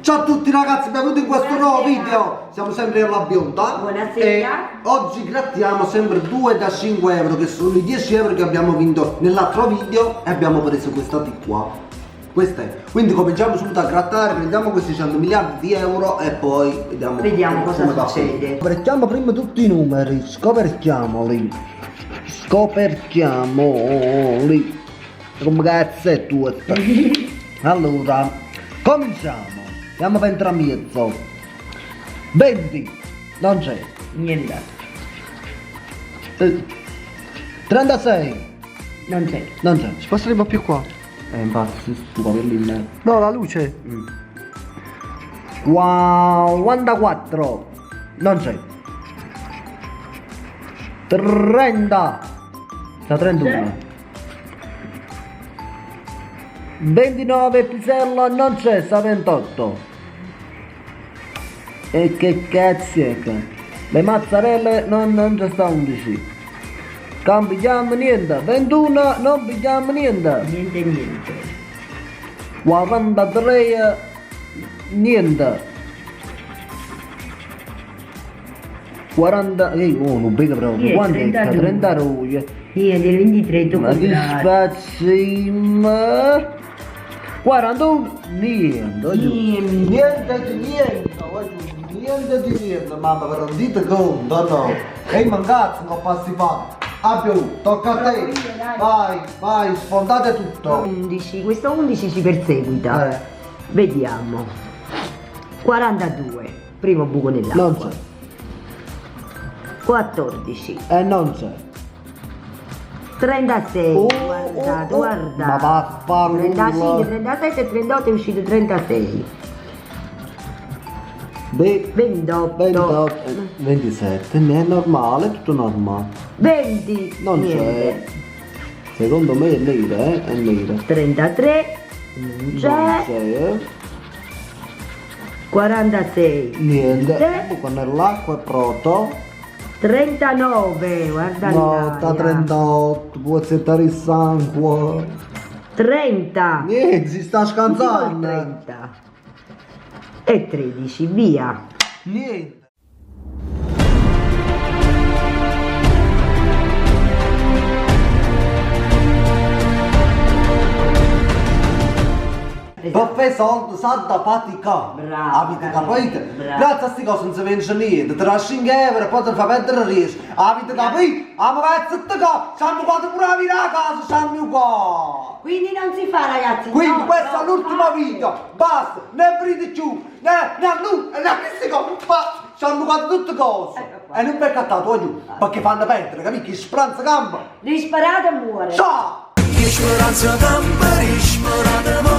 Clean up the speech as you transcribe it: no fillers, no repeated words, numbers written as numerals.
Ciao a tutti ragazzi, benvenuti in questo nuovo video. Siamo sempre alla Bionda. Buonasera. E oggi grattiamo sempre 2 da 5 euro, che sono i 10 euro che abbiamo vinto nell'altro video. E abbiamo preso questa di qua. Queste. Quindi cominciamo subito a grattare, prendiamo questi 100 miliardi di euro e poi vediamo cosa succede. Scoperchiamo prima tutti i numeri, scoperchiamoli. Scoperchiamoli. Come cazzo è tu? Allora, cominciamo. Andiamo per intramezzo. 20. Non c'è. Niente. 36. Non c'è. Non c'è. Sposta un po' più qua. Infatti, stu capelli in me. No, la luce. 44. Non c'è. 30. Sta 31. 29 pisello non c'è, sta 28. E che cazzo è che? Le mozzarelle non c'è, sta 11. Non pigliamo niente. 21 non pigliamo niente. Niente. 43 niente. 40 non vedo proprio. Quanto è? 30 rughe. Niente, il 23 tu Ma che spazio. 41 niente di niente, mamma, per non dite conto, no. E mancazzo non passi fa. Abbiamo, tocca a te. Vai, sfondate tutto. 11, questo 11 ci perseguita. Vediamo. 42, primo buco nell'acqua. Non c'è. 14. Non c'è. 36, guarda. Ma vaffanculo. 35, 37, 38 è uscito 36. 28. 27, è normale, tutto normale. 20. Non niente. c'è. Secondo me è nera, è nera. 33. Non c'è. c'è. 46. Niente. Con nell'acqua è pronto. 39, guarda No, sta 38, può accettare il sangue. 30. Niente, si sta scansando. 30. E 13, via. Niente. Buffet soldi, salda fatica. Bravo, Avete capito? bravo. Grazie a queste cose non si vince niente. Tra 5 euro e poi ti fa perdere il rischio. Avete capito? A me pezzo di qua. Siamo qua pure a virare a casa, siamo qua. Quindi non si fa, ragazzi. Quindi no, questo no, è l'ultimo video. Basta. Ne aprite più. Ne queste cose. Ma siamo qua tutte cose. Ecco qua. E non per cattato voglio. Perché fanno perdere, capito? Che spranza gamba. Disparate e muore. Ciao. Ești măranță de-mi păriși, măradă-mă